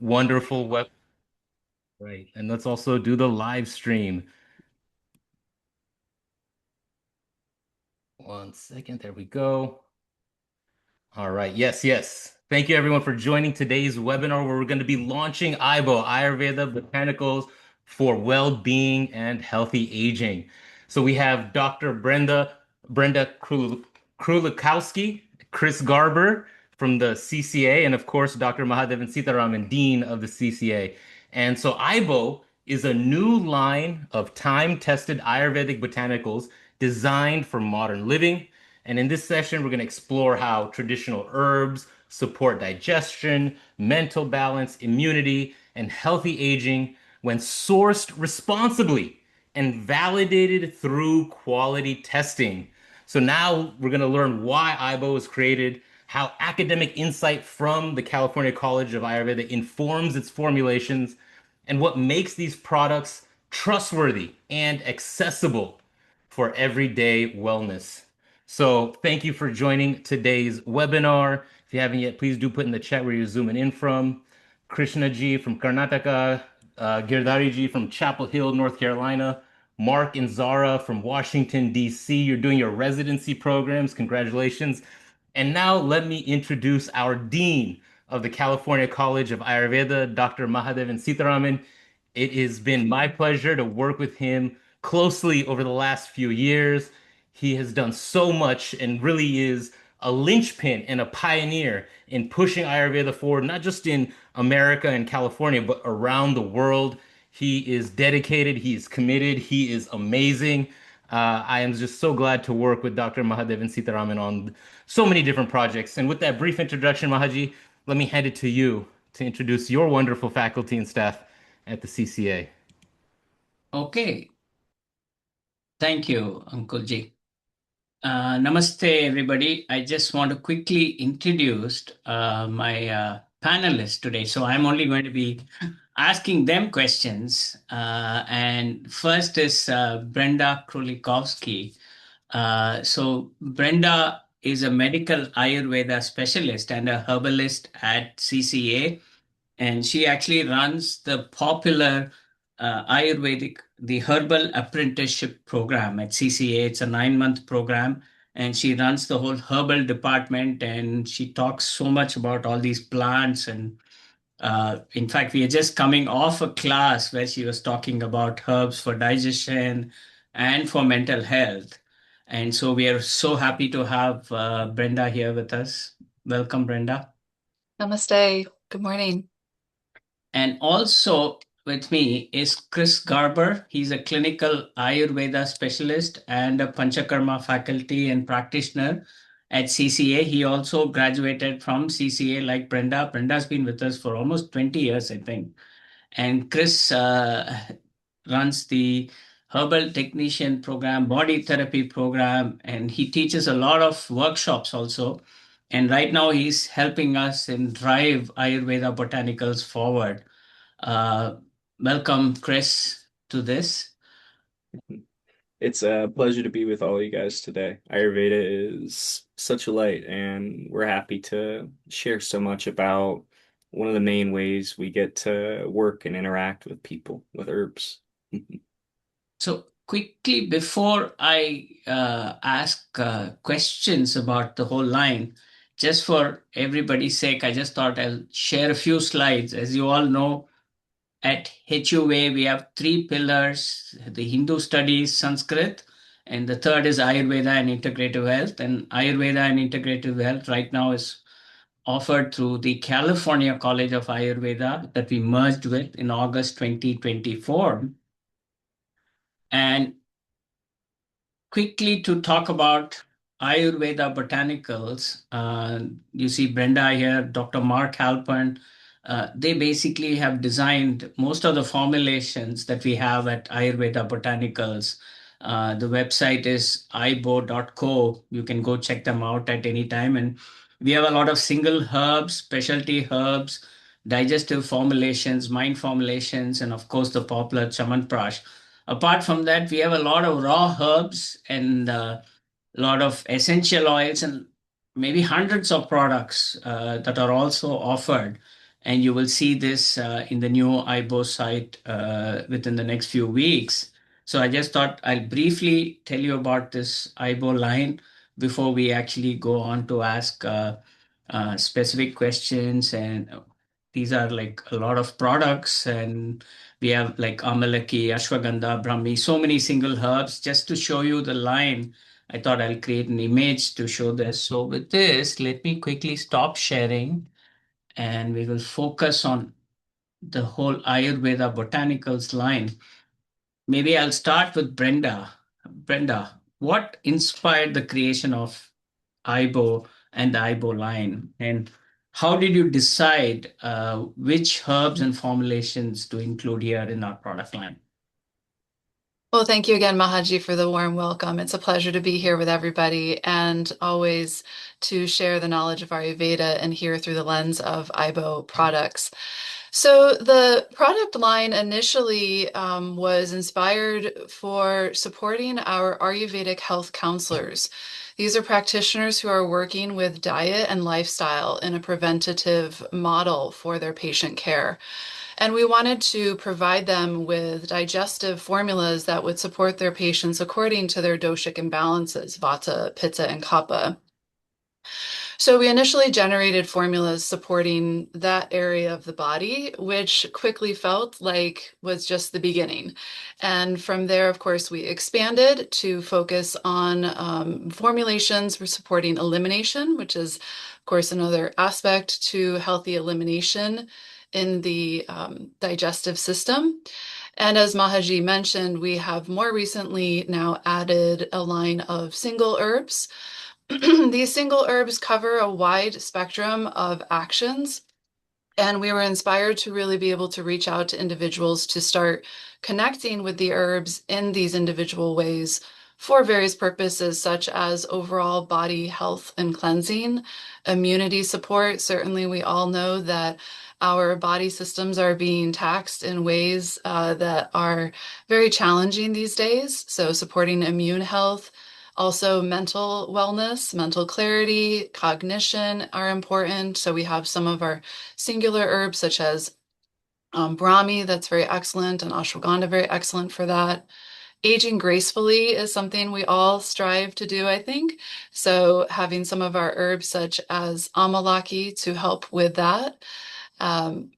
wonderful web. Right. And let's also do the live stream. One second. There we go. All right. Yes, yes. Thank you everyone for joining today's webinar where we're going to be launching AyBo, Ayurveda Botanicals for well-being and healthy aging. So we have Dr. Brenda Krulikowski, Chris Garber from the CCA, and of course, Dr. Mahadevan Sitaraman, Dean of the CCA. And so AyBo is a new line of time-tested Ayurvedic botanicals designed for modern living. And in this session, we're going to explore how traditional herbs support digestion, mental balance, immunity, and healthy aging when sourced responsibly and validated through quality testing. So now we're going to learn why AyBo was created, how academic insight from the California College of Ayurveda informs its formulations, and what makes these products trustworthy and accessible for everyday wellness. So thank you for joining today's webinar. If you haven't yet, please do put in the chat where you're zooming in from. Krishna ji from Karnataka, Girdhari ji from Chapel Hill, North Carolina, Mark and Zara from Washington, D.C. You're doing your residency programs. Congratulations. And now let me introduce our Dean of the California College of Ayurveda, Dr. Mahadevan Sitaraman. It has been my pleasure to work with him closely over the last few years. He has done so much and really is a linchpin and a pioneer in pushing Ayurveda forward, not just in America and California, but around the world. He is dedicated, he is committed, he is amazing. I am just so glad to work with Dr. Mahadevan Sitaraman on so many different projects. And with that brief introduction, Mahaji, let me hand it to you to introduce your wonderful faculty and staff at the CCA. Okay. Thank you, Uncle Ji. Namaste, everybody. I just want to quickly introduce my panelists today. So I'm only going to be asking them questions. And first is Brenda Krulikowski. So Brenda is a medical Ayurveda specialist and a herbalist at CCA, and she actually runs the popular the Herbal Apprenticeship Program at CCA. It's a 9-month program, and she runs the whole herbal department, and she talks so much about all these plants. And in fact, we are just coming off a class where she was talking about herbs for digestion and for mental health. And so we are so happy to have Brenda here with us. Welcome, Brenda. Namaste. Good morning. And also with me is Chris Garber. He's a clinical Ayurveda specialist and a Panchakarma faculty and practitioner at CCA. He also graduated from CCA like Brenda. Brenda's been with us for almost 20 years, I think. And Chris runs the herbal technician program, body therapy program, and he teaches a lot of workshops also. And right now he's helping us in drive Ayurveda Botanicals forward. Uh, Welcome, Chris, to this. It's a pleasure to be with all you guys today. Ayurveda is such a light, and we're happy to share so much about one of the main ways we get to work and interact with people with herbs. So, quickly, before I ask questions about the whole line, just for everybody's sake, I just thought I'll share a few slides. As you all know, at HUA, we have 3 pillars: the Hindu studies, Sanskrit, and the third is Ayurveda and Integrative Health. And Ayurveda and Integrative Health right now is offered through the California College of Ayurveda that we merged with in August 2024. And quickly to talk about Ayurveda Botanicals, you see Brenda here, Dr. Mark Halpern. They basically have designed most of the formulations that we have at Ayurveda Botanicals. The website is aybo.co. You can go check them out at any time. And we have a lot of single herbs, specialty herbs, digestive formulations, mind formulations, and of course the popular Chamanprash. Apart from that, we have a lot of raw herbs and a lot of essential oils and maybe hundreds of products that are also offered. And you will see this in the new AyBo site within the next few weeks. So I just thought I'll briefly tell you about this AyBo line before we actually go on to ask specific questions. And these are like a lot of products, and we have like Amalaki, Ashwagandha, Brahmi, so many single herbs. Just to show you the line, I thought I'll create an image to show this. So with this, let me quickly stop sharing and we will focus on the whole Ayurveda Botanicals line. Maybe I'll start with Brenda. Brenda, what inspired the creation of AyBo and the AyBo line? And how did you decide which herbs and formulations to include here in our product line? Well, thank you again, Mahaji, for the warm welcome. It's a pleasure to be here with everybody and always to share the knowledge of Ayurveda and hear through the lens of AyBo products. So the product line initially was inspired for supporting our Ayurvedic health counselors. These are practitioners who are working with diet and lifestyle in a preventative model for their patient care. And we wanted to provide them with digestive formulas that would support their patients according to their doshic imbalances, Vata, Pitta, and Kapha. So we initially generated formulas supporting that area of the body, which quickly felt like was just the beginning. And from there, of course, we expanded to focus on formulations for supporting elimination, which is, of course, another aspect to healthy elimination in the digestive system. And as Mahaji mentioned, we have more recently now added a line of single herbs. These single herbs cover a wide spectrum of actions, and we were inspired to really be able to reach out to individuals to start connecting with the herbs in these individual ways for various purposes, such as overall body health and cleansing, immunity support. Certainly, we all know that our body systems are being taxed in ways that are very challenging these days. So supporting immune health, also mental wellness, mental clarity, cognition are important. So we have some of our singular herbs such as Brahmi, that's very excellent, and ashwagandha, very excellent for that. Aging gracefully is something we all strive to do, I think. So having some of our herbs such as Amalaki to help with that.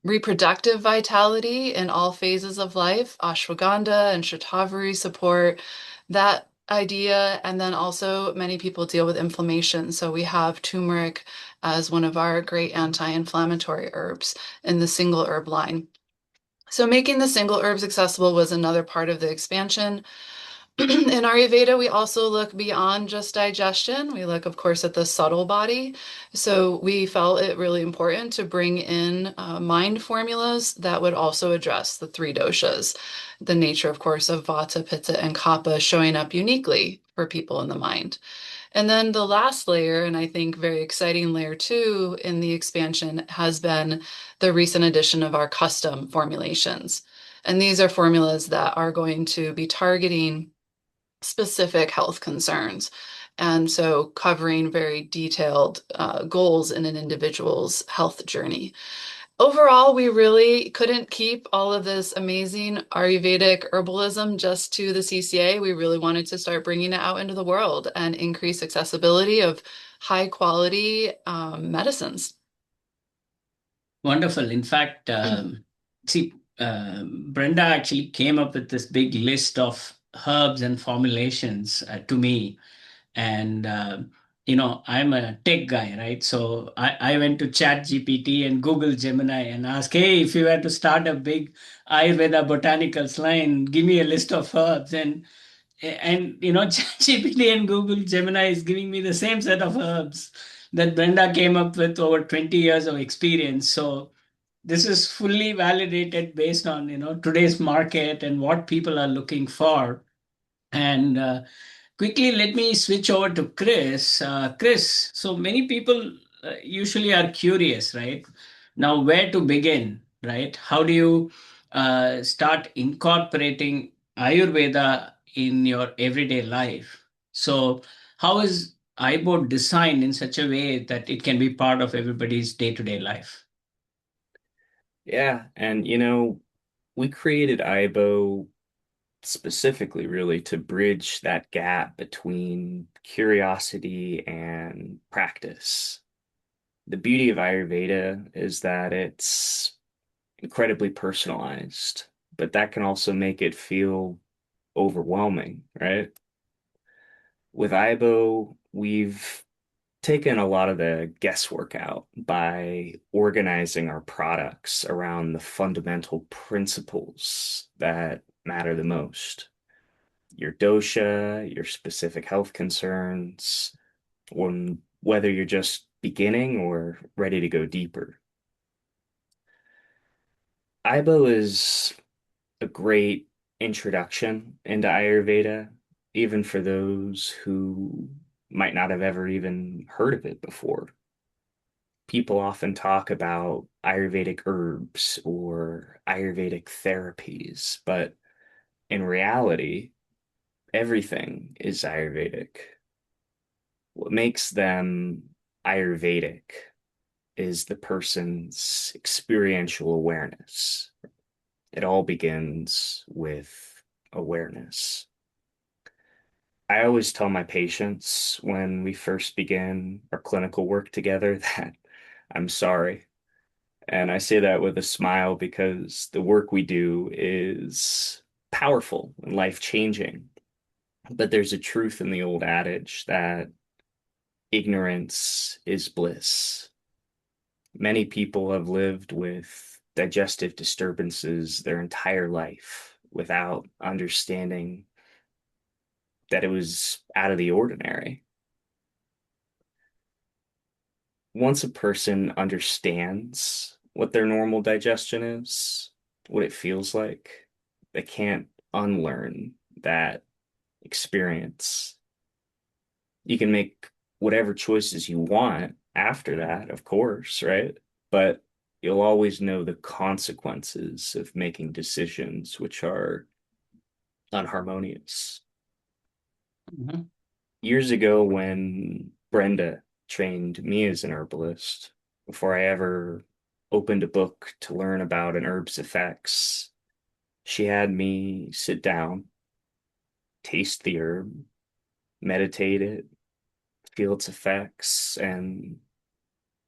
Reproductive vitality in all phases of life, ashwagandha and shatavari support that idea. And then also many people deal with inflammation. So we have turmeric as one of our great anti-inflammatory herbs in the single herb line. So making the single herbs accessible was another part of the expansion. In Ayurveda, we also look beyond just digestion. We look, of course, at the subtle body. So we felt it really important to bring in mind formulas that would also address the three doshas, the nature, of course, of Vata, Pitta, and Kapha showing up uniquely for people in the mind. And then the last layer, and I think very exciting layer two in the expansion, has been the recent addition of our custom formulations. And these are formulas that are going to be targeting specific health concerns. And so covering very detailed goals in an individual's health journey. Overall, we really couldn't keep all of this amazing Ayurvedic herbalism just to the CCA. We really wanted to start bringing it out into the world and increase accessibility of high quality medicines. Wonderful. In fact, Brenda actually came up with this big list of herbs and formulations to me. And, I'm a tech guy, right? So I went to Chat GPT and Google Gemini and asked, hey, if you were to start a big Ayurveda Botanicals line, give me a list of herbs. And ChatGPT and Google Gemini is giving me the same set of herbs that Brenda came up with over 20 years of experience. So this is fully validated based on today's market and what people are looking for. And quickly, let me switch over to Chris. Chris, so many people usually are curious, right? Now, where to begin, right? How do you start incorporating Ayurveda in your everyday life? So, how is AyBo designed in such a way that it can be part of everybody's day-to-day life? Yeah, and we created AyBo specifically really to bridge that gap between curiosity and practice. The beauty of Ayurveda is that it's incredibly personalized, but that can also make it feel overwhelming, right? With AyBo, we've taken a lot of the guesswork out by organizing our products around the fundamental principles that matter the most. Your dosha, your specific health concerns, or whether you're just beginning or ready to go deeper. AyBo is a great introduction into Ayurveda, even for those who might not have ever even heard of it before. People often talk about Ayurvedic herbs or Ayurvedic therapies, but in reality, everything is Ayurvedic. What makes them Ayurvedic is the person's experiential awareness. It all begins with awareness. I always tell my patients when we first begin our clinical work together that I'm sorry. And I say that with a smile because the work we do is powerful and life-changing. But there's a truth in the old adage that ignorance is bliss. Many people have lived with digestive disturbances their entire life without understanding that it was out of the ordinary. Once a person understands what their normal digestion is, what it feels like, they can't unlearn that experience. You can make whatever choices you want after that, of course, right? But you'll always know the consequences of making decisions which are unharmonious. Mhm. Years ago, when Brenda trained me as an herbalist, before I ever opened a book to learn about an herb's effects, she had me sit down, taste the herb, meditate it, feel its effects, and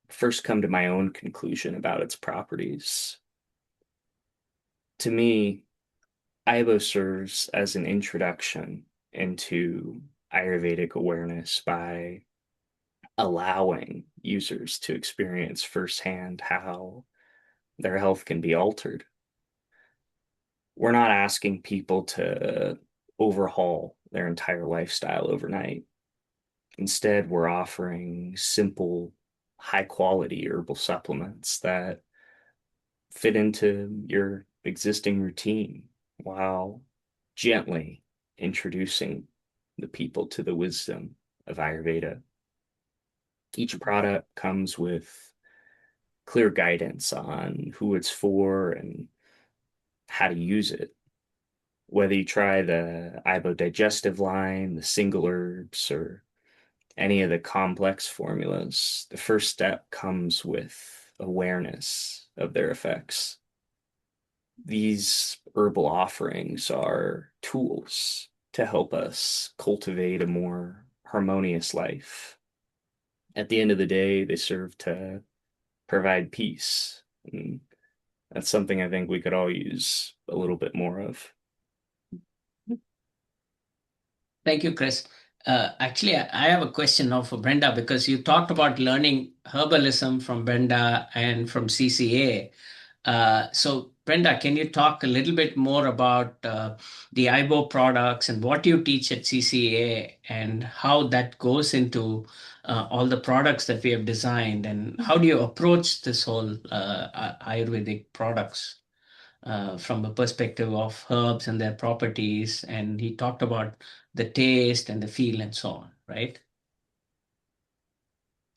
first come to my own conclusion about its properties. To me, AyBo serves as an introduction into Ayurvedic awareness by allowing users to experience firsthand how their health can be altered. We're not asking people to overhaul their entire lifestyle overnight. Instead, we're offering simple, high quality herbal supplements that fit into your existing routine while gently introducing the people to the wisdom of Ayurveda. Each product comes with clear guidance on who it's for and how to use it. Whether you try the AyBo Digestive line, the single herbs, or any of the complex formulas, the first step comes with awareness of their effects. These herbal offerings are tools to help us cultivate a more harmonious life. At the end of the day, they serve to provide peace. And that's something I think we could all use a little bit more of. Thank you, Chris. Actually, I have a question now for Brenda because you talked about learning herbalism from Brenda and from CCA. So, Brenda, can you talk a little bit more about the AyBo products and what you teach at CCA and how that goes into all the products that we have designed, and how do you approach this whole Ayurvedic products from a perspective of herbs and their properties? And he talked about the taste and the feel and so on, right?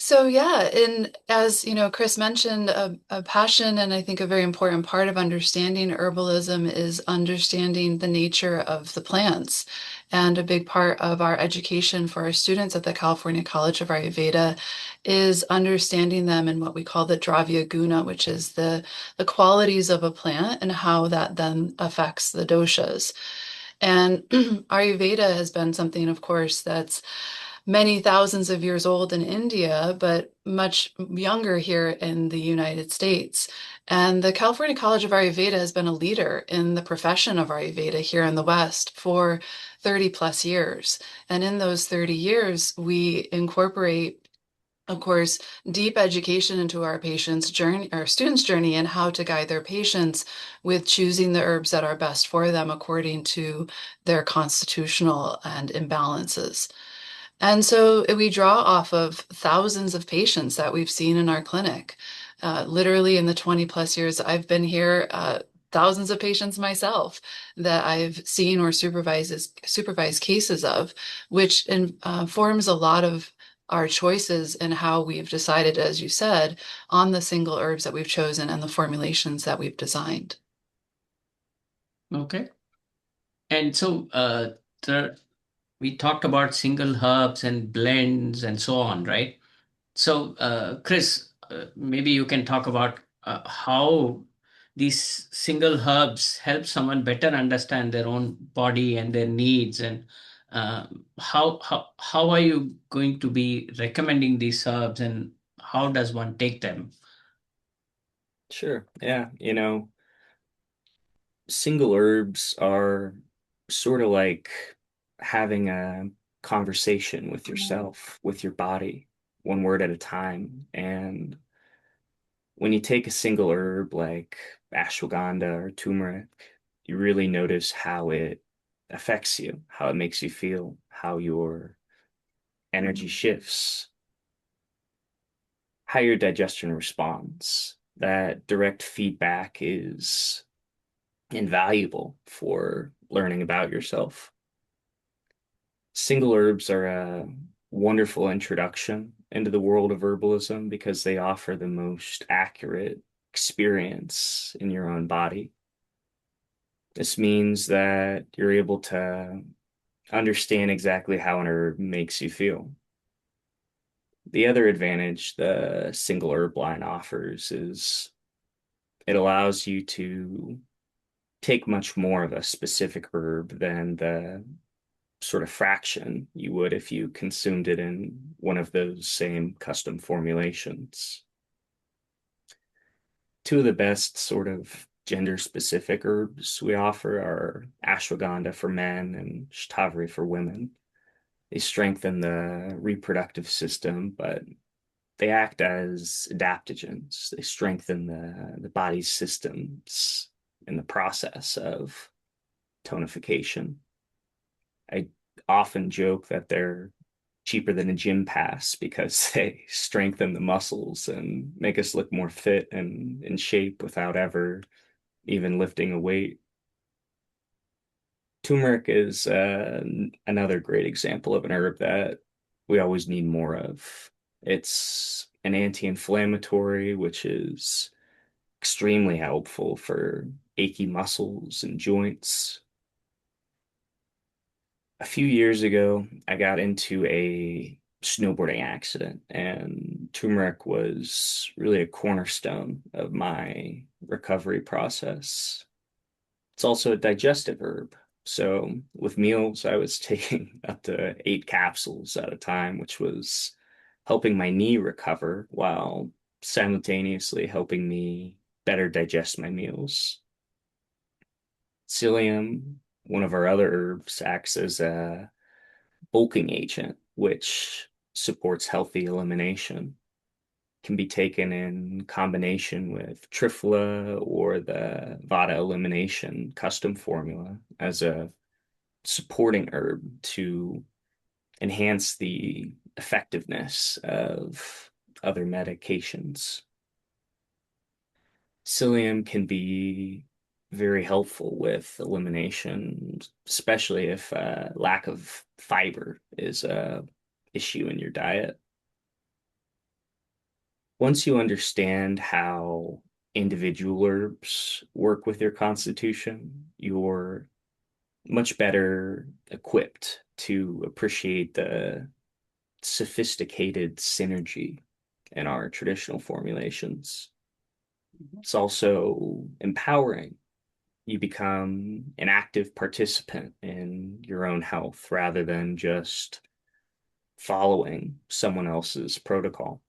So yeah, and as you know, Chris mentioned, a passion and I think a very important part of understanding herbalism is understanding the nature of the plants. And a big part of our education for our students at the California College of Ayurveda is understanding them in what we call the Dravya Guna, which is the qualities of a plant and how that then affects the doshas. And Ayurveda has been something, of course, that's many thousands of years old in India, but much younger here in the United States. And the California College of Ayurveda has been a leader in the profession of Ayurveda here in the West for 30 plus years. And in those 30 years, we incorporate, of course, deep education into our patients' journey, our students' journey, and how to guide their patients with choosing the herbs that are best for them according to their constitutional and imbalances. And so we draw off of thousands of patients that we've seen in our clinic. Literally in the 20 plus years I've been here, thousands of patients myself that I've seen or supervised cases of, which informs a lot of our choices and how we've decided, as you said, on the single herbs that we've chosen and the formulations that we've designed. Okay. And so we talked about single herbs and blends and so on, right? So, Chris, maybe you can talk about how these single herbs help someone better understand their own body and their needs, and how are you going to be recommending these herbs, and how does one take them? Sure. Yeah. Single herbs are sort of like having a conversation with yourself, with your body, one word at a time. And when you take a single herb like ashwagandha or turmeric, you really notice how it affects you, how it makes you feel, how your energy shifts, how your digestion responds. That direct feedback is invaluable for learning about yourself. Single herbs are a wonderful introduction into the world of herbalism because they offer the most accurate experience in your own body. This means that you're able to understand exactly how an herb makes you feel. The other advantage the single herb line offers is it allows you to take much more of a specific herb than the sort of fraction you would if you consumed it in one of those same custom formulations. Two of the best sort of gender specific herbs we offer are ashwagandha for men and shatavari for women. They strengthen the reproductive system, but they act as adaptogens. They strengthen the body's systems in the process of tonification. I often joke that they're cheaper than a gym pass because they strengthen the muscles and make us look more fit and in shape without ever even lifting a weight. Turmeric is another great example of an herb that we always need more of. It's an anti-inflammatory, which is extremely helpful for achy muscles and joints. A few years ago, I got into a snowboarding accident, and turmeric was really a cornerstone of my recovery process. It's also a digestive herb. So with meals, I was taking up to 8 capsules at a time, which was helping my knee recover while simultaneously helping me better digest my meals. Psyllium, one of our other herbs, acts as a bulking agent, which supports healthy elimination. Can be taken in combination with Triphala or the Vata elimination custom formula as a supporting herb to enhance the effectiveness of other medications. Psyllium can be very helpful with elimination, especially if lack of fiber is a issue in your diet. Once you understand how individual herbs work with your constitution, you're much better equipped to appreciate the sophisticated synergy in our traditional formulations. It's also empowering. You become an active participant in your own health rather than just following someone else's protocol.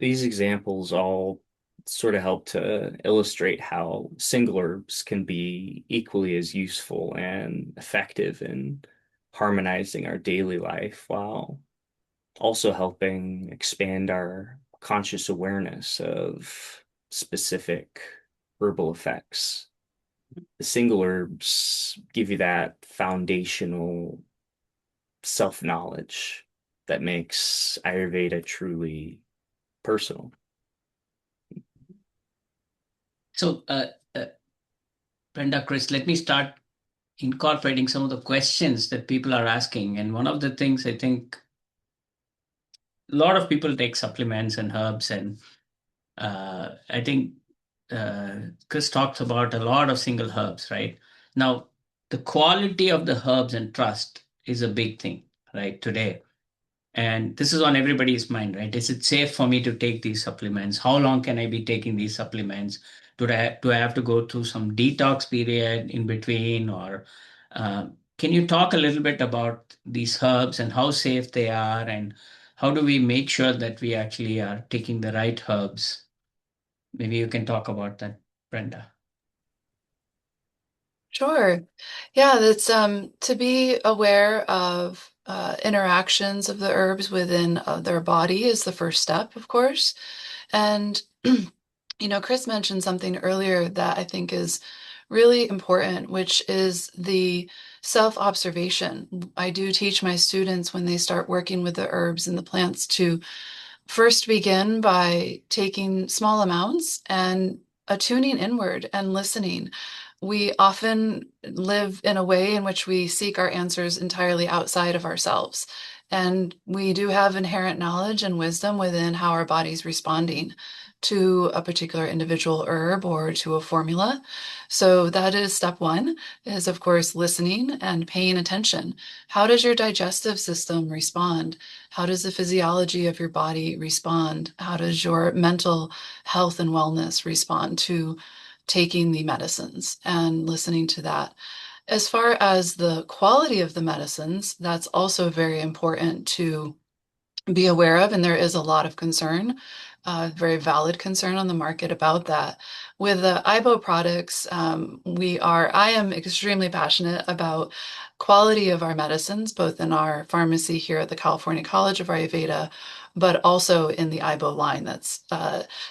These examples all sort of help to illustrate how single herbs can be equally as useful and effective in harmonizing our daily life while also helping expand our conscious awareness of specific herbal effects. The single herbs give you that foundational self-knowledge that makes Ayurveda truly personal. So, Brenda, Chris, let me start incorporating some of the questions that people are asking. And one of the things I think a lot of people take supplements and herbs, and I think Chris talks about a lot of single herbs, right? Now, the quality of the herbs and trust is a big thing, right, today. And this is on everybody's mind, right? Is it safe for me to take these supplements? How long can I be taking these supplements? Do I have to go through some detox period in between? Or can you talk a little bit about these herbs and how safe they are? And how do we make sure that we actually are taking the right herbs? Maybe you can talk about that, Brenda. Sure. Yeah, that's to be aware of interactions of the herbs within their body is the first step, of course. And Chris mentioned something earlier that I think is really important, which is the self-observation. I do teach my students when they start working with the herbs and the plants to first begin by taking small amounts and attuning inward and listening. We often live in a way in which we seek our answers entirely outside of ourselves. And we do have inherent knowledge and wisdom within how our body's responding to a particular individual herb or to a formula. So that is step one, is of course listening and paying attention. How does your digestive system respond? How does the physiology of your body respond? How does your mental health and wellness respond to taking the medicines and listening to that? As far as the quality of the medicines, that's also very important to be aware of, and there is a lot of concern, very valid concern on the market about that. With the AyBo products, I am extremely passionate about quality of our medicines, both in our pharmacy here at the California College of Ayurveda, but also in the AyBo line. That's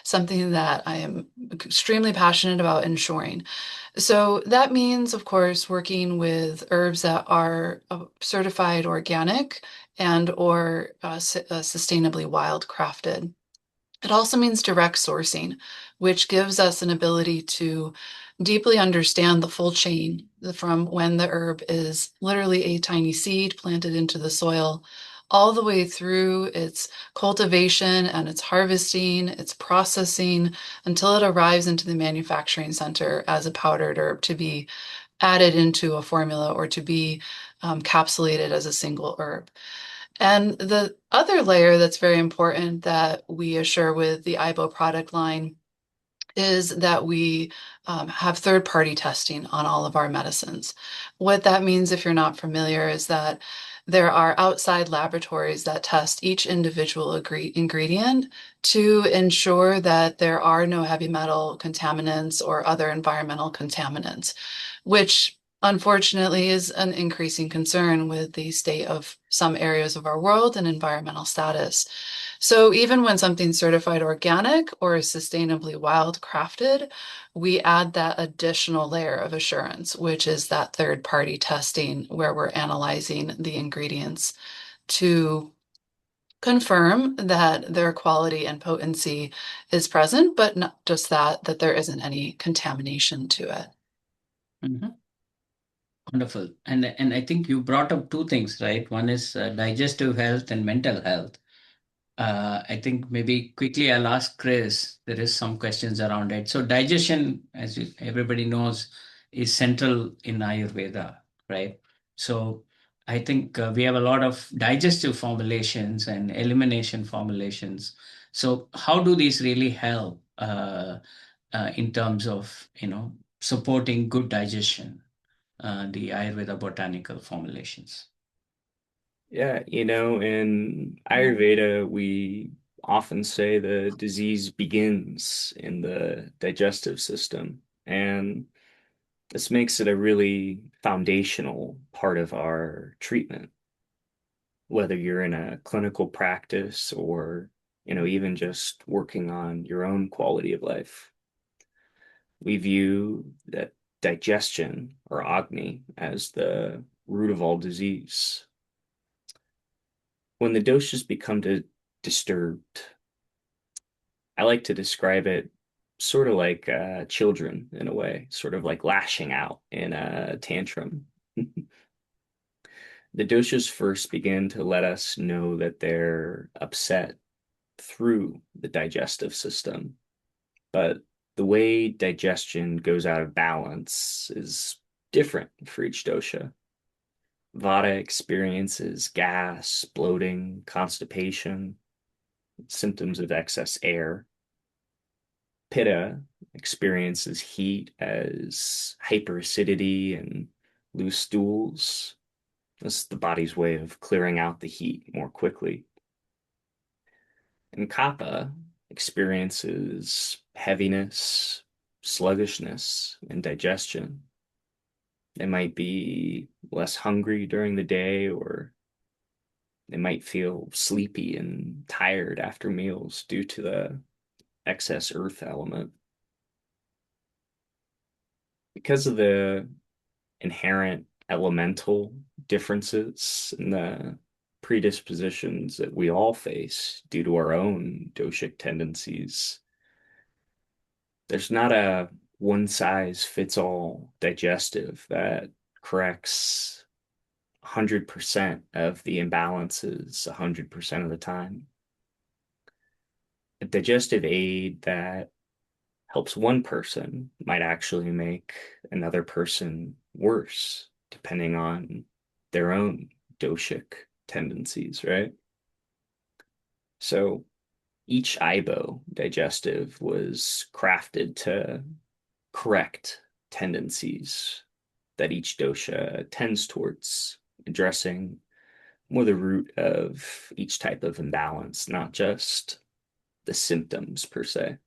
something that I am extremely passionate about ensuring. So that means, of course, working with herbs that are certified organic and or sustainably wildcrafted. It also means direct sourcing, which gives us an ability to deeply understand the full chain from when the herb is literally a tiny seed planted into the soil, all the way through its cultivation and its harvesting, its processing, until it arrives into the manufacturing center as a powdered herb to be added into a formula or to be capsulated as a single herb. And the other layer that's very important that we assure with the AyBo product line is that we have third-party testing on all of our medicines. What that means, if you're not familiar, is that there are outside laboratories that test each individual ingredient to ensure that there are no heavy metal contaminants or other environmental contaminants, which unfortunately is an increasing concern with the state of some areas of our world and environmental status. So even when something's certified organic or is sustainably wildcrafted, we add that additional layer of assurance, which is that third-party testing where we're analyzing the ingredients to confirm that their quality and potency is present, but not just that there isn't any contamination to it. Mm-hmm. Wonderful. And I think you brought up two things, right? One is digestive health and mental health. I think maybe quickly I'll ask Chris. There is some questions around it. So digestion, as everybody knows, is central in Ayurveda, right? So I think we have a lot of digestive formulations and elimination formulations. So how do these really help in terms of, supporting good digestion, the Ayurveda botanical formulations? Yeah, in Ayurveda, we often say the disease begins in the digestive system, and this makes it a really foundational part of our treatment, whether you're in a clinical practice or, even just working on your own quality of life. We view that digestion or Agni as the root of all disease. When the doshas become disturbed, I like to describe it sort of like children in a way, sort of like lashing out in a tantrum. The doshas first begin to let us know that they're upset through the digestive system, but the way digestion goes out of balance is different for each dosha. Vata experiences gas, bloating, constipation, symptoms of excess air. Pitta experiences heat as hyperacidity and loose stools. This is the body's way of clearing out the heat more quickly. And Kapha experiences heaviness, sluggishness, and digestion. They might be less hungry during the day, or they might feel sleepy and tired after meals due to the excess earth element. Because of the inherent elemental differences in the predispositions that we all face due to our own doshic tendencies, there's not a one size fits all digestive that corrects 100% of the imbalances 100% of the time. A digestive aid that helps one person might actually make another person worse, depending on their own doshic tendencies, right? So each AyBo digestive was crafted to correct tendencies that each dosha tends towards, addressing more the root of each type of imbalance, not just the symptoms per se.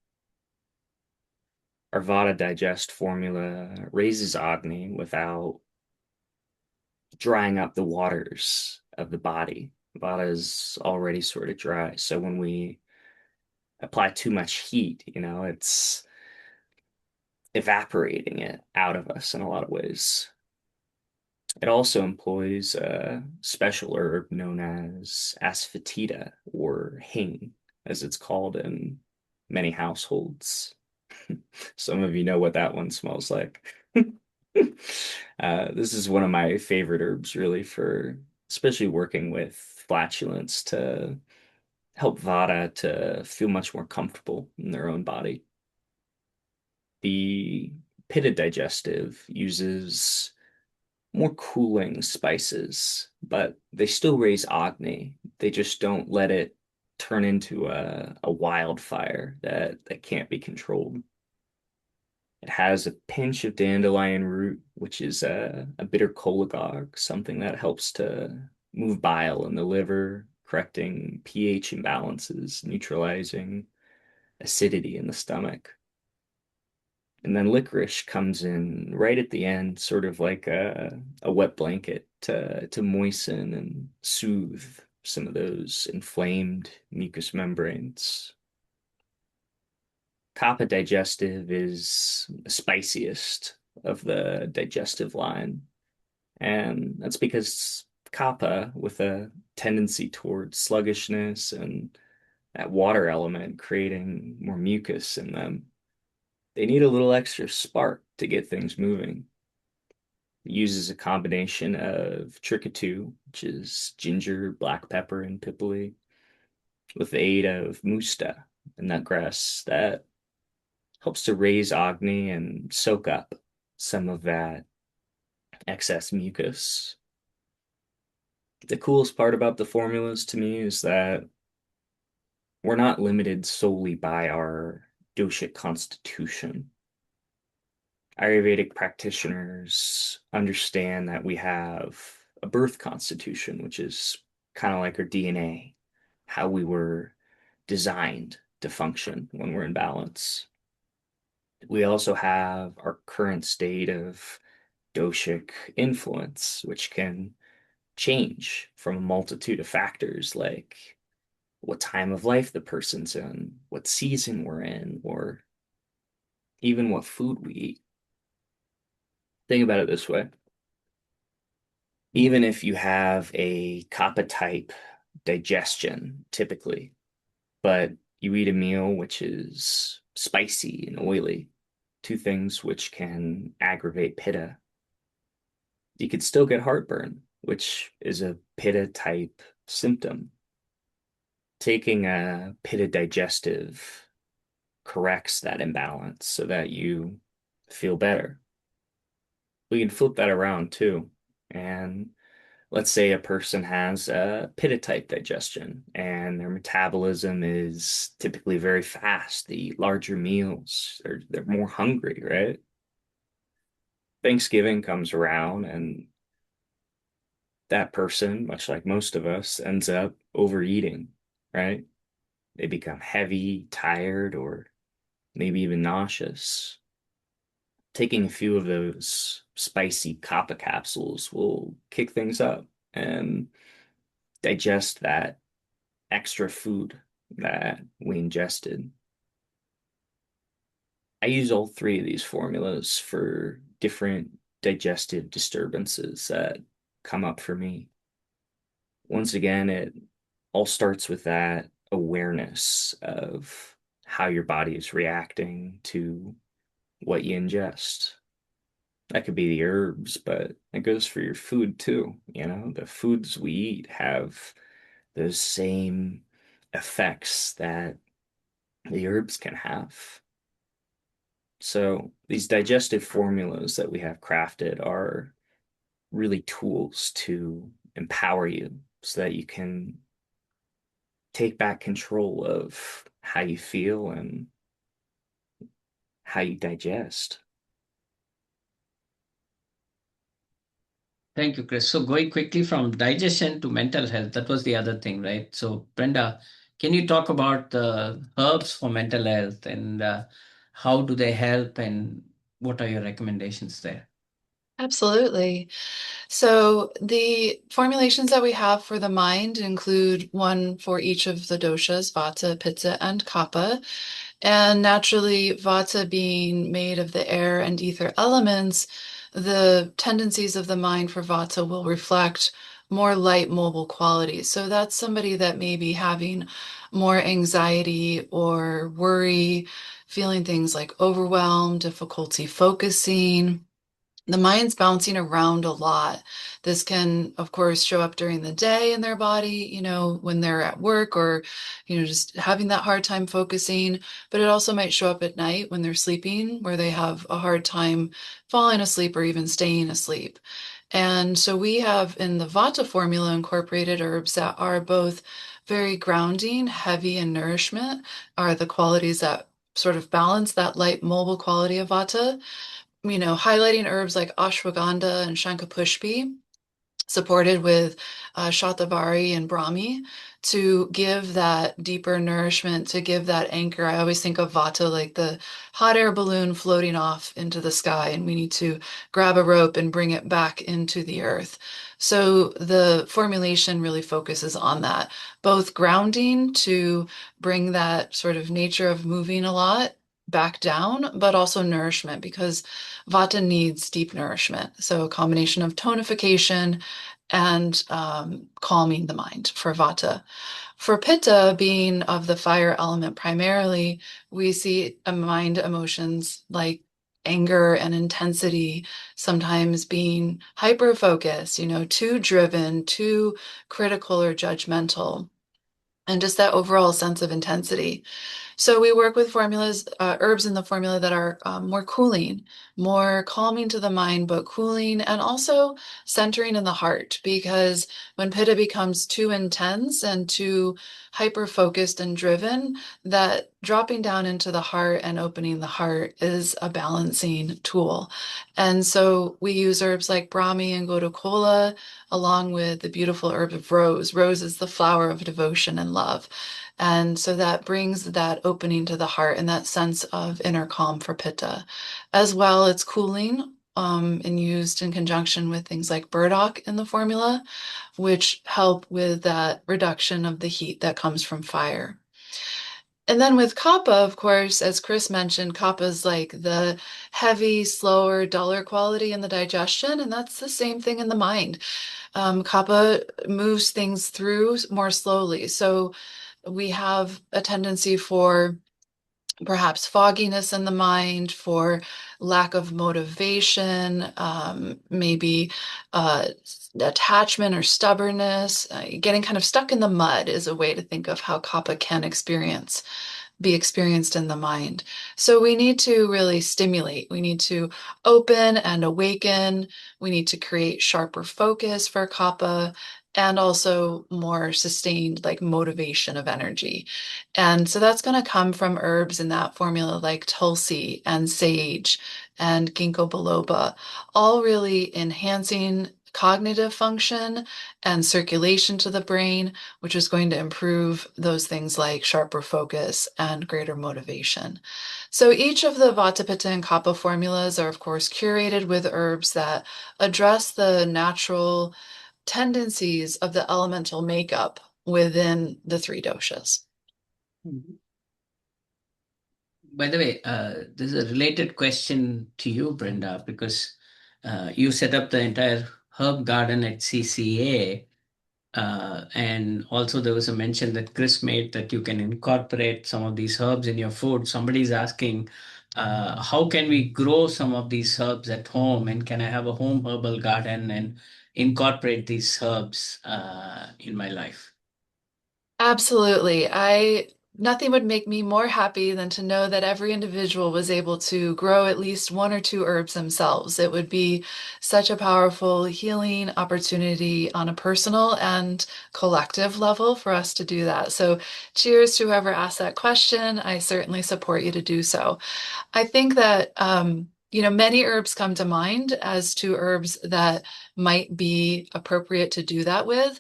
Our Vata Digest formula raises Agni without drying up the waters of the body. Vata is already sort of dry. So when we apply too much heat, it's evaporating it out of us in a lot of ways. It also employs a special herb known as asafoetida, or hing, as it's called in many households. Some of you know what that one smells like. This is one of my favorite herbs, really, for especially working with flatulence to help Vata to feel much more comfortable in their own body. The Pitta digestive uses more cooling spices, but they still raise Agni. They just don't let it turn into a wildfire that can't be controlled. It has a pinch of dandelion root, which is a bitter cholagogue, something that helps to move bile in the liver, correcting pH imbalances, neutralizing acidity in the stomach. And then licorice comes in right at the end, sort of like a wet blanket to moisten and soothe some of those inflamed mucous membranes. Kapha digestive is the spiciest of the digestive line. And that's because Kapha, with a tendency towards sluggishness and that water element creating more mucus in them, they need a little extra spark to get things moving. It uses a combination of trickatu, which is ginger, black pepper, and pipali, with the aid of musta, the nutgrass that helps to raise Agni and soak up some of that excess mucus. The coolest part about the formulas to me is that we're not limited solely by our doshic constitution. Ayurvedic practitioners understand that we have a birth constitution, which is kind of like our DNA, how we were designed to function when we're in balance. We also have our current state of doshic influence, which can change from a multitude of factors like what time of life the person's in, what season we're in, or even what food we eat. Think about it this way. Even if you have a kapha type digestion, typically, but you eat a meal which is spicy and oily, two things which can aggravate pitta, you could still get heartburn, which is a pitta type symptom. Taking a pitta digestive corrects that imbalance so that you feel better. We can flip that around too. And let's say a person has a pitta type digestion and their metabolism is typically very fast. They eat larger meals, they're more hungry, right? Thanksgiving comes around and that person, much like most of us, ends up overeating, right? They become heavy, tired, or maybe even nauseous. Taking a few of those spicy kapha capsules will kick things up and digest that extra food that we ingested. I use all three of these formulas for different digestive disturbances that come up for me. Once again, it all starts with that awareness of how your body is reacting to what you ingest. That could be the herbs, but it goes for your food too. You know, the foods we eat have those same effects that the herbs can have. So these digestive formulas that we have crafted are really tools to empower you so that you can take back control of how you feel and how you digest. Thank you, Chris. So going quickly from digestion to mental health, that was the other thing, right? So Brenda, can you talk about the herbs for mental health and how do they help and what are your recommendations there? Absolutely. So the formulations that we have for the mind include one for each of the doshas, Vata, Pitta, and Kapha. And naturally, Vata being made of the air and ether elements, the tendencies of the mind for Vata will reflect more light, mobile qualities. So that's somebody that may be having more anxiety or worry, feeling things like overwhelm, difficulty focusing. The mind's bouncing around a lot. This can, of course, show up during the day in their body, when they're at work or, just having that hard time focusing. But it also might show up at night when they're sleeping, where they have a hard time falling asleep or even staying asleep. And so we have in the Vata formula incorporated herbs that are both very grounding, heavy in nourishment, are the qualities that sort of balance that light, mobile quality of Vata, highlighting herbs like ashwagandha and shankapushpi, supported with shatavari and brahmi, to give that deeper nourishment, to give that anchor. I always think of Vata like the hot air balloon floating off into the sky, and we need to grab a rope and bring it back into the earth. So the formulation really focuses on that, both grounding to bring that sort of nature of moving a lot back down, but also nourishment, because Vata needs deep nourishment. So a combination of tonification and calming the mind for Vata. For Pitta, being of the fire element primarily, we see mind emotions like anger and intensity, sometimes being hyper focused, too driven, too critical or judgmental. and just that overall sense of intensity. So we work with formulas, herbs in the formula that are more cooling, more calming to the mind, but cooling and also centering in the heart. Because when pitta becomes too intense and too hyper focused and driven, that dropping down into the heart and opening the heart is a balancing tool. And so we use herbs like Brahmi and Godakola along with the beautiful herb of rose. Rose is the flower of devotion and love. And so that brings that opening to the heart and that sense of inner calm for pitta. As well, it's cooling and used in conjunction with things like burdock in the formula, which help with that reduction of the heat that comes from fire. And then with kapha, of course, as Chris mentioned, kapha is like the heavy, slower, duller quality in the digestion, and that's the same thing in the mind. Kapha moves things through more slowly. So we have a tendency for perhaps fogginess in the mind, for lack of motivation, maybe attachment or stubbornness. Getting kind of stuck in the mud is a way to think of how kapha can be experienced in the mind. So we need to really stimulate. We need to open and awaken. We need to create sharper focus for kapha and also more sustained like motivation of energy. And so that's going to come from herbs in that formula like tulsi and sage and ginkgo biloba, all really enhancing cognitive function and circulation to the brain, which is going to improve those things like sharper focus and greater motivation. So each of the Vata, Pitta, and Kapha formulas are, of course, curated with herbs that address the natural tendencies of the elemental makeup within the three doshas. By the way, this is a related question to you, Brenda, because you set up the entire herb garden at CCA. And also there was a mention that Chris made that you can incorporate some of these herbs in your food. Somebody's asking, how can we grow some of these herbs at home? And can I have a home herbal garden and incorporate these herbs in my life? Absolutely. Nothing would make me more happy than to know that every individual was able to grow at least one or two herbs themselves. It would be such a powerful healing opportunity on a personal and collective level for us to do that. So cheers to whoever asked that question. I certainly support you to do so. I think that many herbs come to mind as to herbs that might be appropriate to do that with.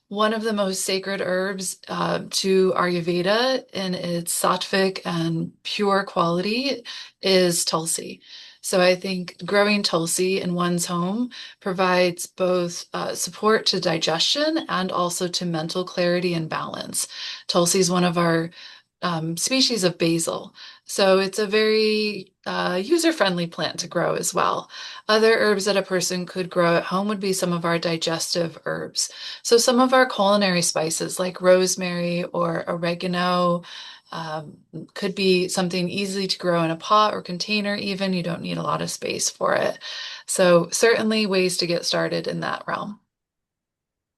One of the most sacred herbs to Ayurveda in its sattvic and pure quality is tulsi. So I think growing tulsi in one's home provides both support to digestion and also to mental clarity and balance. Tulsi is one of our species of basil. So it's a very user-friendly plant to grow as well. Other herbs that a person could grow at home would be some of our digestive herbs. So some of our culinary spices like rosemary or oregano could be something easy to grow in a pot or container even. You don't need a lot of space for it. So certainly ways to get started in that realm.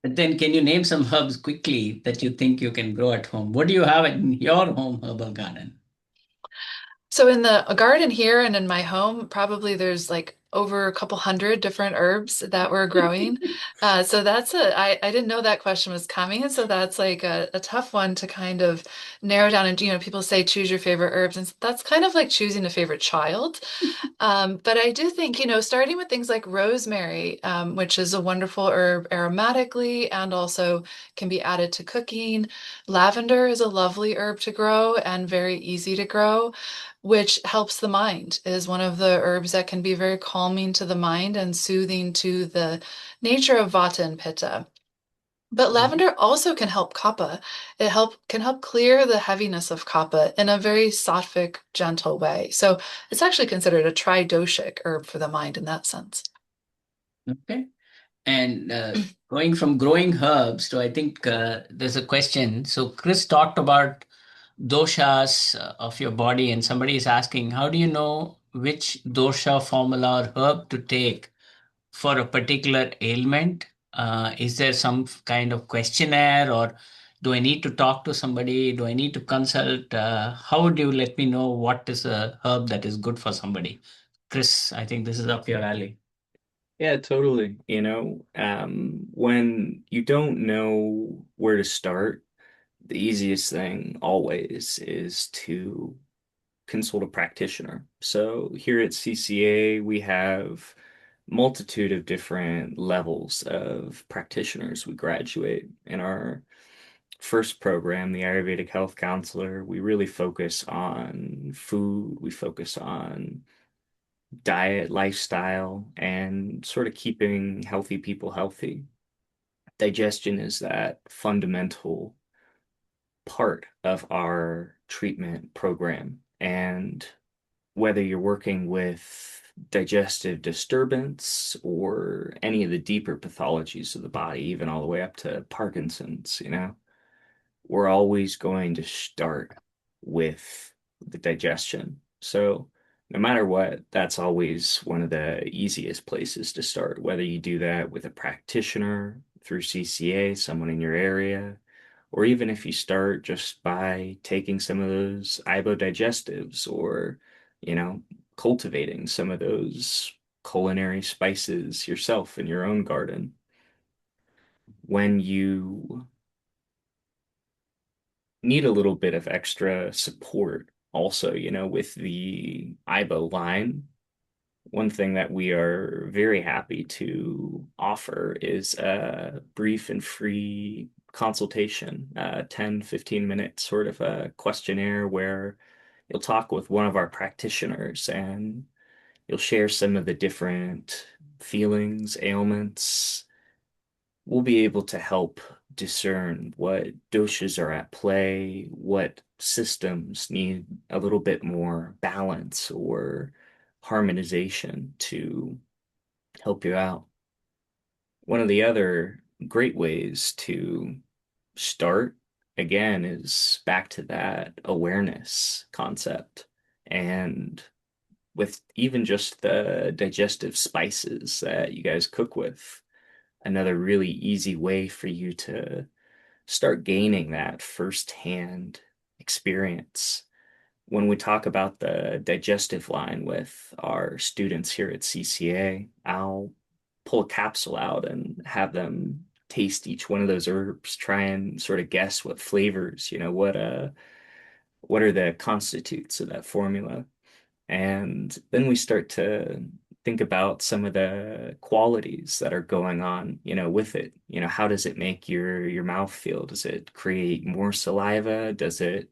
But then can you name some herbs quickly that you think you can grow at home? What do you have in your home herbal garden? So in the garden here and in my home, probably there's like over a couple hundred different herbs that we're growing. So I didn't know that question was coming. So that's like a tough one to kind of narrow down. And, people say choose your favorite herbs. And that's kind of like choosing a favorite child. But I do think, starting with things like rosemary, which is a wonderful herb aromatically and also can be added to cooking. Lavender is a lovely herb to grow and very easy to grow, which helps the mind, is one of the herbs that can be very calming to the mind and soothing to the nature of Vata and Pitta. But lavender also can help kapha. Can help clear the heaviness of kapha in a very sattvic, gentle way. So it's actually considered a tridoshic herb for the mind in that sense. Okay. And going from growing herbs to, I think there's a question. So Chris talked about doshas of your body, and somebody is asking, how do you know which dosha formula or herb to take for a particular ailment? Is there some kind of questionnaire, or Do I need to talk to somebody? Do I need to consult? How would you let me know what is a herb that is good for somebody? Chris, I think this is up your alley. Yeah, totally. When you don't know where to start, the easiest thing always is to consult a practitioner. So here at CCA, we have multitude of different levels of practitioners we graduate. In our first program, the Ayurvedic Health Counselor, we really focus on food, we focus on diet, lifestyle, and sort of keeping healthy people healthy. Digestion is that fundamental part of our treatment program. And whether you're working with digestive disturbance or any of the deeper pathologies of the body, even all the way up to Parkinson's, we're always going to start with the digestion. So no matter what, that's always one of the easiest places to start, whether you do that with a practitioner through CCA, someone in your area, or even if you start just by taking some of those AyBo digestives or, you know, cultivating some of those culinary spices yourself in your own garden. When you need a little bit of extra support also, with the AyBo line, one thing that we are very happy to offer is a brief and free consultation, 10, 15 minute sort of a questionnaire where you'll talk with one of our practitioners and you'll share some of the different feelings, ailments. We'll be able to help discern what doshas are at play, what systems need a little bit more balance or harmonization to help you out. One of the other great ways to start, again, is back to that awareness concept. And with even just the digestive spices that you guys cook with, another really easy way for you to start gaining that firsthand experience. When we talk about the digestive line with our students here at CCA, I'll pull a capsule out and have them taste each one of those herbs, try and sort of guess what flavors, what are the constitutes of that formula. And then we start to think about some of the qualities that are going on, with it. How does it make your mouth feel? Does it create more saliva? Does it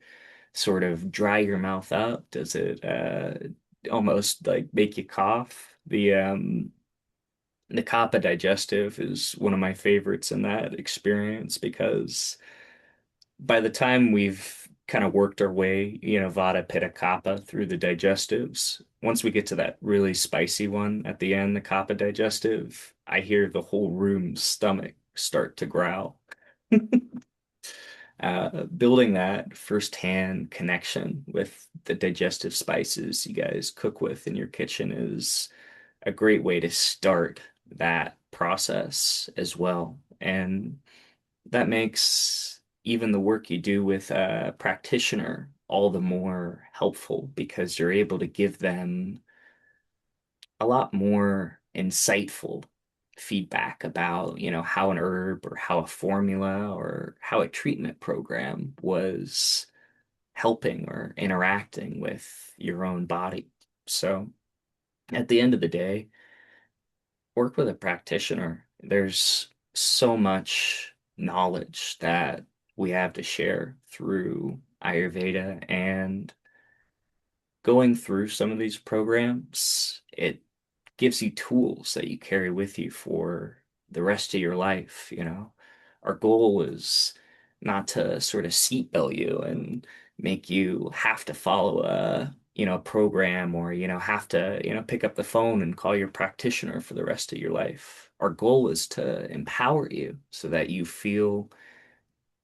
sort of dry your mouth up? Does it almost like make you cough? The Kappa digestive is one of my favorites in that experience because by the time we've kind of worked our way, Vata, Pitta, Kappa through the digestives, once we get to that really spicy one at the end, the Kappa digestive, I hear the whole room's stomach start to growl. Building that firsthand connection with the digestive spices you guys cook with in your kitchen is a great way to start that process as well. And that makes even the work you do with a practitioner all the more helpful because you're able to give them a lot more insightful feedback about, how an herb or how a formula or how a treatment program was helping or interacting with your own body. So at the end of the day, work with a practitioner. There's so much knowledge that we have to share through Ayurveda and going through some of these programs, it gives you tools that you carry with you for the rest of your life, Our goal is not to sort of seatbelt you and make you have to follow a program or, have to, pick up the phone and call your practitioner for the rest of your life. Our goal is to empower you so that you feel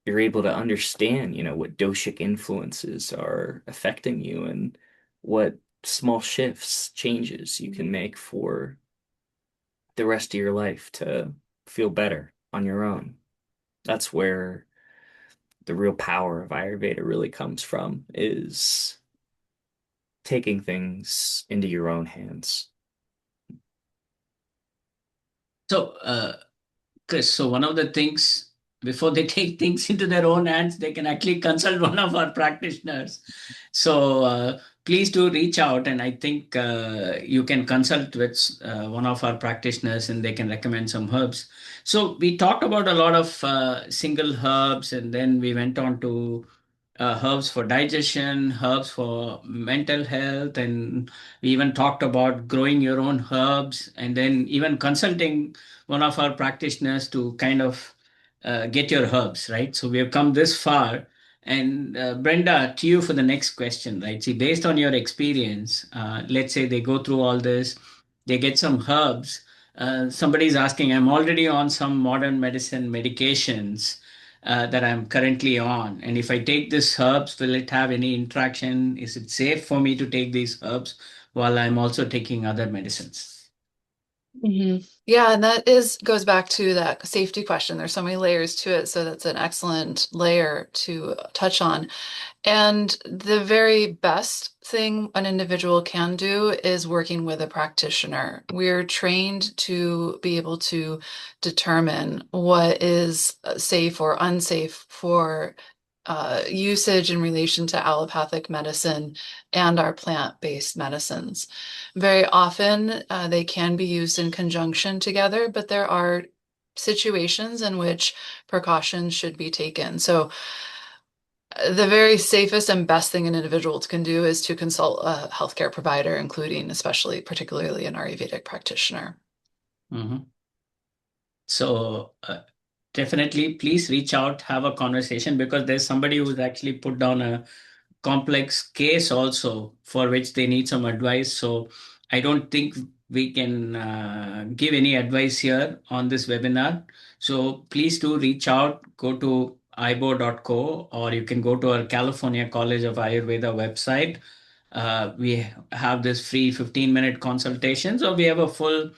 you're able to understand, what doshic influences are affecting you and what small shifts, changes you can make for the rest of your life to feel better on your own. That's where the real power of Ayurveda really comes from is taking things into your own hands. So, Chris, so one of the things, before they take things into their own hands, they can actually consult one of our practitioners. So please do reach out, and I think you can consult with one of our practitioners, and they can recommend some herbs. So we talked about a lot of single herbs, and then we went on to herbs for digestion, herbs for mental health, and we even talked about growing your own herbs, and then even consulting one of our practitioners to kind of get your herbs, right? So we have come this far. And Brenda, to you for the next question, right? See, based on your experience, let's say they go through all this, they get some herbs. Somebody's asking, I'm already on some modern medicine medications that I'm currently on. And if I take these herbs, will it have any interaction? Is it safe for me to take these herbs while I'm also taking other medicines? Yeah, and that is goes back to that safety question. There's so many layers to it, so that's an excellent layer to touch on. And the very best thing an individual can do is working with a practitioner. We're trained to be able to determine what is safe or unsafe for usage in relation to allopathic medicine and our plant-based medicines. Very often, they can be used in conjunction together, but there are situations in which precautions should be taken. So the very safest and best thing an individual can do is to consult a healthcare provider, including particularly an Ayurvedic practitioner. Mm-hmm. So definitely, please reach out, have a conversation, because there's somebody who's actually put down a complex case also for which they need some advice. So I don't think we can give any advice here on this webinar. So please do reach out, go to aybo.co, or you can go to our California College of Ayurveda website. We have this free 15-minute consultation. So we have a full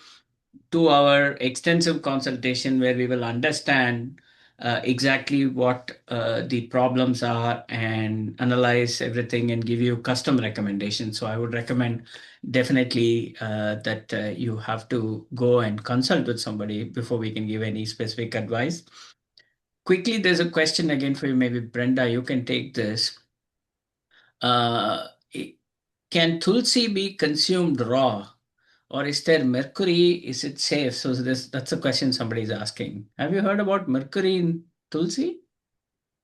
2 hour extensive consultation where we will understand exactly what the problems are and analyze everything and give you custom recommendations. So I would recommend definitely that you have to go and consult with somebody before we can give any specific advice. Quickly, there's a question again for you. Maybe Brenda, you can take this. Uh, can tulsi be consumed raw? Or is there mercury? Is it safe? So that's a question somebody's asking. Have you heard about mercury in tulsi?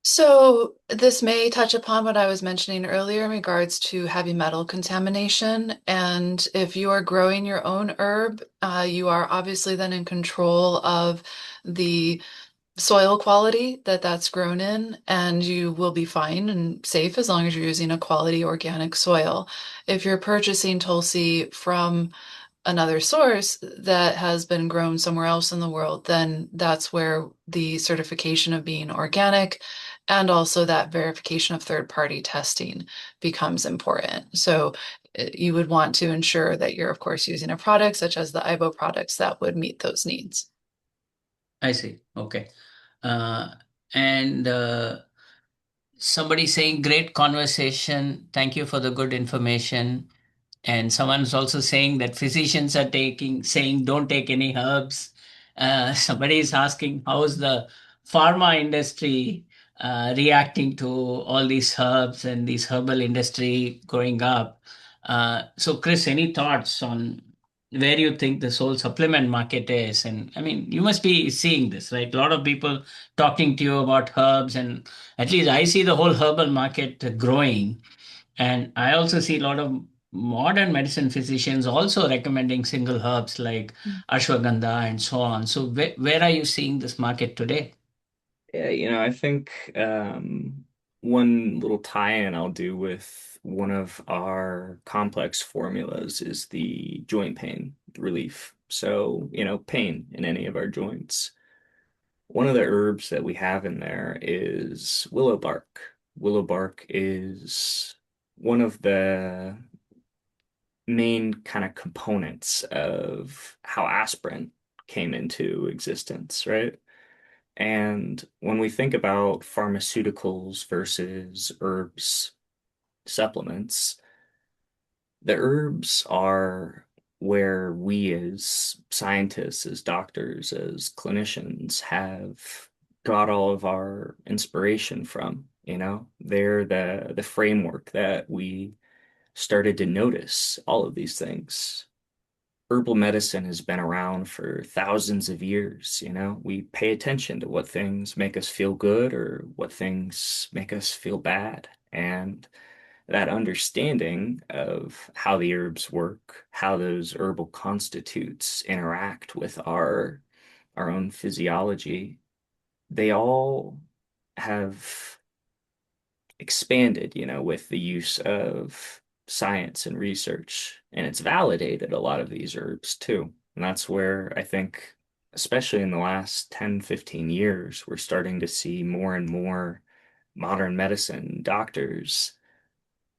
So this may touch upon what I was mentioning earlier in regards to heavy metal contamination. And if you are growing your own herb, you are obviously then in control of the soil quality that that's grown in, and you will be fine and safe as long as you're using a quality organic soil. If you're purchasing Tulsi from another source that has been grown somewhere else in the world, then that's where the certification of being organic and also that verification of third-party testing becomes important. So you would want to ensure that you're, of course, using a product such as the AyBo products that would meet those needs. I see. Okay. Uh, and somebody saying, great conversation. Thank you for the good information. And someone's also saying that physicians are saying don't take any herbs. Somebody is asking how is the pharma industry reacting to all these herbs and this herbal industry growing up. So, Chris, any thoughts on where you think this whole supplement market is? And I mean, you must be seeing this, right? A lot of people talking to you about herbs, and at least I see the whole herbal market growing. And I also see a lot of modern medicine physicians also recommending single herbs like ashwagandha and so on. So where are you seeing this market today? Yeah, I think one little tie-in I'll do with one of our complex formulas is the joint pain relief. So, pain in any of our joints. One of the herbs that we have in there is willow bark. Willow bark is one of the main kind of components of how aspirin came into existence, right? And when we think about pharmaceuticals versus herbs, supplements, the herbs are where we as scientists, as doctors, as clinicians have got all of our inspiration from, you know? They're the framework that we started to notice all of these things. Herbal medicine has been around for thousands of years, you know? We pay attention to what things make us feel good or what things make us feel bad. And that understanding of how the herbs work, how those herbal constitutes interact with our own physiology, they all have expanded, you know, with the use of science and research. And it's validated a lot of these herbs too. And that's where I think, especially in the last 10, 15 years, we're starting to see more and more modern medicine doctors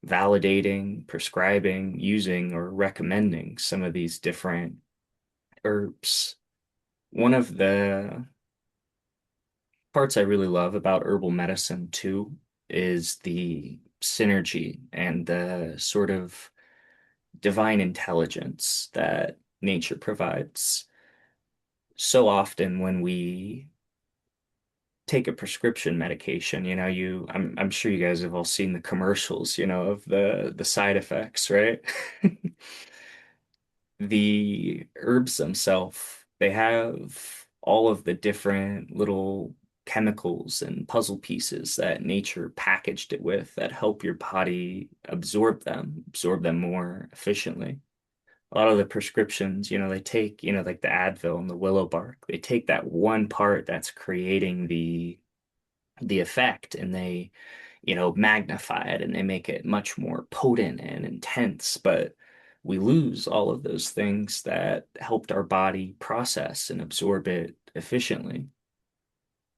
validating, prescribing, using, or recommending some of these different herbs. One of the parts I really love about herbal medicine too is the synergy and the sort of divine intelligence that nature provides. So often when we take a prescription medication, you know, I'm sure you guys have all seen the commercials, you know, of the side effects, right? The herbs themselves, they have all of the different little chemicals and puzzle pieces that nature packaged it with that help your body absorb them more efficiently. A lot of the prescriptions, you know, they take, you know, like the Advil and the willow bark, they take that one part that's creating the effect and they, you know, magnify it and they make it much more potent and intense, but we lose all of those things that helped our body process and absorb it efficiently.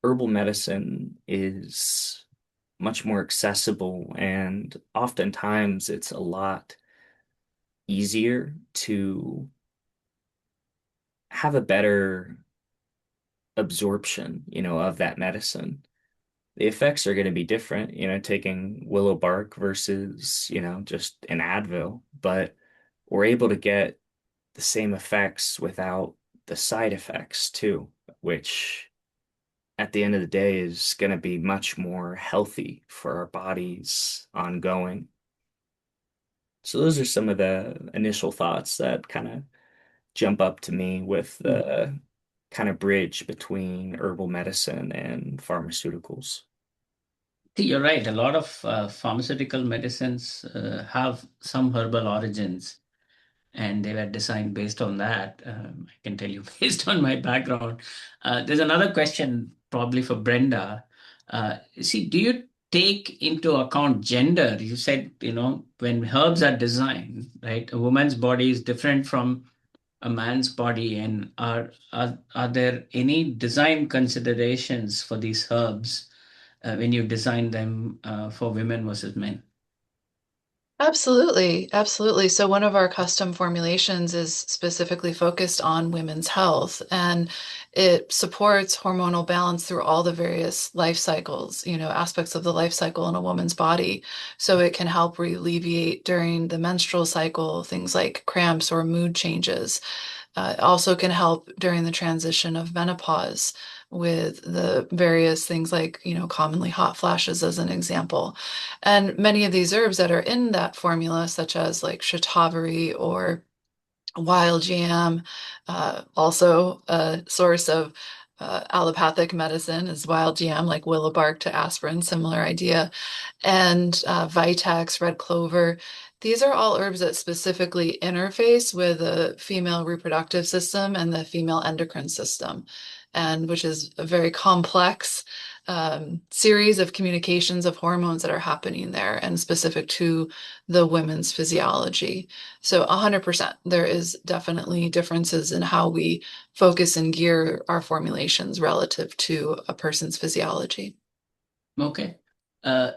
Herbal medicine is much more accessible, and oftentimes it's a lot easier to have a better absorption, you know, of that medicine. The effects are going to be different, you know, taking willow bark versus, you know, just an Advil, but we're able to get the same effects without the side effects too, which at the end of the day is going to be much more healthy for our bodies ongoing. So those are some of the initial thoughts that kind of jump up to me with the kind of bridge between herbal medicine and pharmaceuticals. You're right. A lot of pharmaceutical medicines have some herbal origins, and they were designed based on that. I can tell you based on my background. There's another question, probably for Brenda. See, do you take into account gender? You said, you know, when herbs are designed, right, a woman's body is different from a man's body, and are there any design considerations for these herbs when you design them for women versus men? Absolutely, absolutely. So one of our custom formulations is specifically focused on women's health, and it supports hormonal balance through all the various life cycles, you know, aspects of the life cycle in a woman's body. So it can help alleviate during the menstrual cycle, things like cramps or mood changes. It also can help during the transition of menopause with the various things like, you know, commonly hot flashes as an example. And many of these herbs that are in that formula, such as like shatavari or wild yam, also a source of allopathic medicine is wild yam, like willow bark to aspirin, similar idea, and vitex, red clover. These are all herbs that specifically interface with the female reproductive system and the female endocrine system, and which is a very complex series of communications of hormones that are happening there and specific to the women's physiology. So 100%, there is definitely differences in how we focus and gear our formulations relative to a person's physiology. Okay.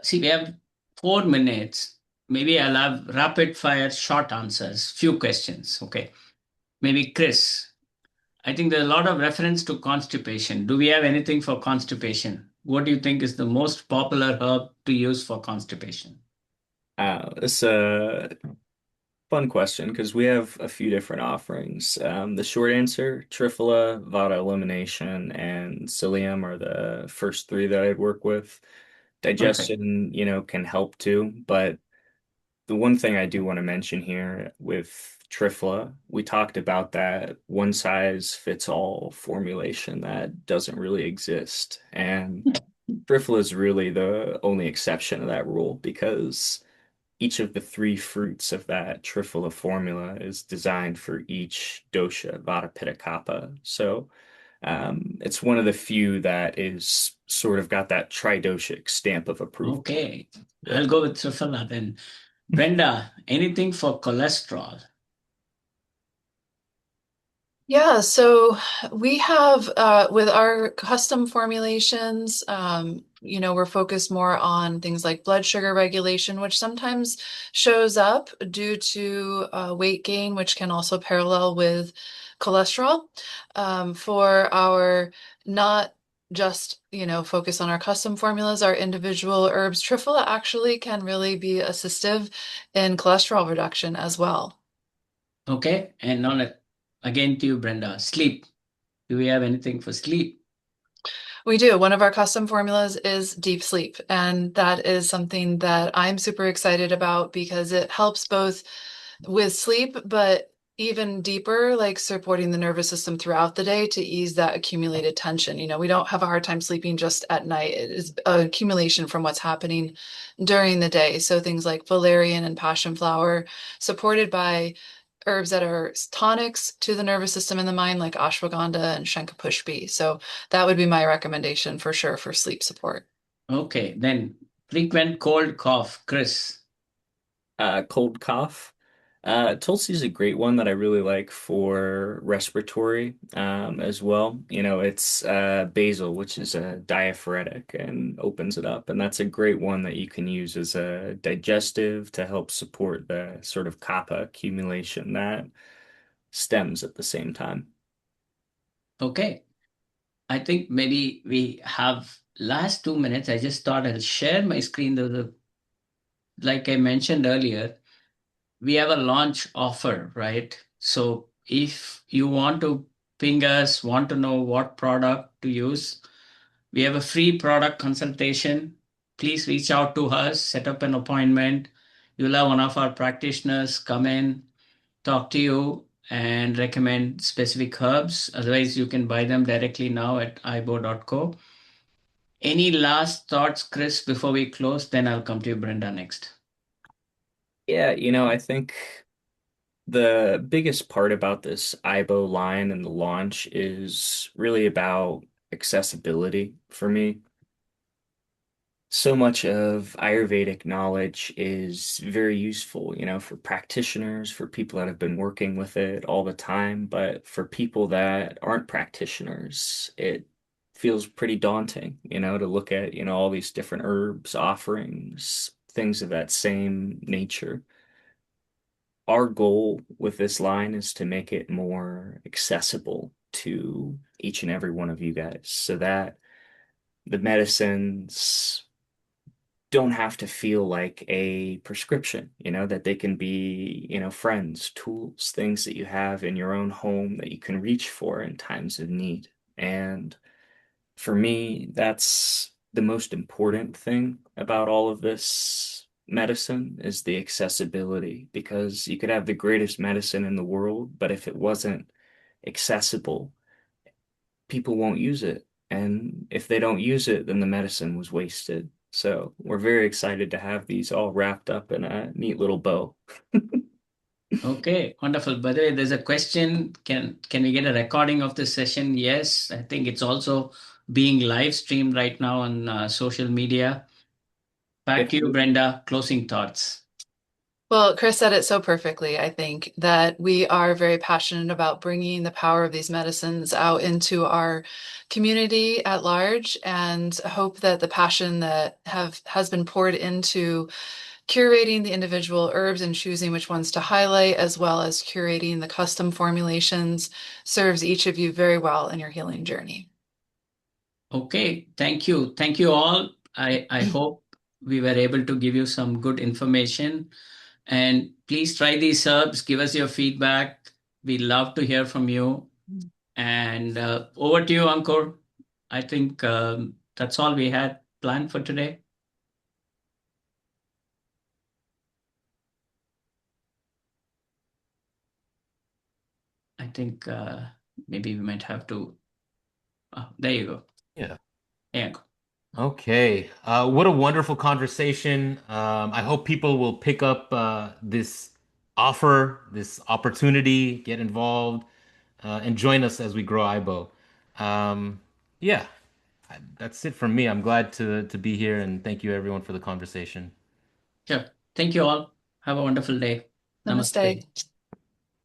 See, we have 4 minutes. Maybe I'll have rapid fire short answers, few questions. Okay. Maybe Chris, I think there's a lot of reference to constipation. Do we have anything for constipation? What do you think is the most popular herb to use for constipation? It's a fun question because we have a few different offerings. The short answer, Triphala, Vata Elimination, and Psyllium are the first three that I'd work with. Perfect. Digestion, can help too, but the one thing I do want to mention here with Triphala, we talked about that one size fits all formulation that doesn't really exist. And Triphala is really the only exception to that rule because each of the three fruits of that Triphala formula is designed for each dosha, Vata, Pitta, Kapha. So it's one of the few that is sort of got that tridoshic stamp of approval. Okay, Yeah. I'll go with Triphala then. Brenda, anything for cholesterol? Yeah, so we have with our custom formulations, we're focused more on things like blood sugar regulation, which sometimes shows up due to weight gain, which can also parallel with cholesterol. For our not just, focus on our custom formulas, our individual herbs, Triphala actually can really be assistive in cholesterol reduction as well. Okay, and now again to you, Brenda. Sleep. Do we have anything for sleep? We do. One of our custom formulas is deep sleep, and that is something that I'm super excited about because it helps both with sleep, but even deeper, like supporting the nervous system throughout the day to ease that accumulated tension. We don't have a hard time sleeping just at night. It is an accumulation from what's happening during the day. So things like valerian and passion flower, supported by herbs that are tonics to the nervous system and the mind, like ashwagandha and shankapushpi. So that would be my recommendation for sure for sleep support. Okay, then frequent cold cough. Chris. Cold cough. Tulsi is a great one that I really like for respiratory as well. It's basil, which is a diaphoretic and opens it up. And that's a great one that you can use as a digestive to help support the sort of kapha accumulation that stems at the same time. Okay, I think maybe we have last 2 minutes. I just thought I'll share my screen. Like I mentioned earlier, we have a launch offer, right? So if you want to ping us, want to know what product to use, we have a free product consultation. Please reach out to us, set up an appointment. You'll have one of our practitioners come in, talk to you, and recommend specific herbs. Otherwise, you can buy them directly now at aybo.co. Any last thoughts, Chris, before we close? Then I'll come to you, Brenda, next. Yeah, I think the biggest part about this AyBo line and the launch is really about accessibility for me. So much of Ayurvedic knowledge is very useful, for practitioners, for people that have been working with it all the time. But for people that aren't practitioners, it feels pretty daunting, to look at, all these different herbs, offerings, things of that same nature. Our goal with this line is to make it more accessible to each and every one of you guys so that the medicines don't have to feel like a prescription, that they can be, friends, tools, things that you have in your own home that you can reach for in times of need. And for me, that's the most important thing about all of this medicine is the accessibility because you could have the greatest medicine in the world, but if it wasn't accessible, people won't use it. And if they don't use it, then the medicine was wasted. So we're very excited to have these all wrapped up in a neat little bow. Okay, wonderful. By the way, there's a question. Can we get a recording of this session? Yes, I think it's also being live streamed right now on social media. Back If to you, Brenda. Closing thoughts. Well, Chris said it so perfectly, I think, that we are very passionate about bringing the power of these medicines out into our community at large and hope that the passion that has been poured into curating the individual herbs and choosing which ones to highlight, as well as curating the custom formulations, serves each of you very well in your healing journey. Okay, thank you. Thank you all. I hope we were able to give you some good information. And please try these herbs. Give us your feedback. We love to hear from you. And over to you, Ankur. I think that's all we had planned for today. I think maybe we might have to. There you go. Yeah. There you go. Okay. What a wonderful conversation. I hope people will pick up this offer, this opportunity, get involved, and join us as we grow AyBo. Yeah, that's it from me. I'm glad to be here, and thank you everyone for the conversation. Sure. Thank you all. Have a wonderful day. Namaste. Namaste.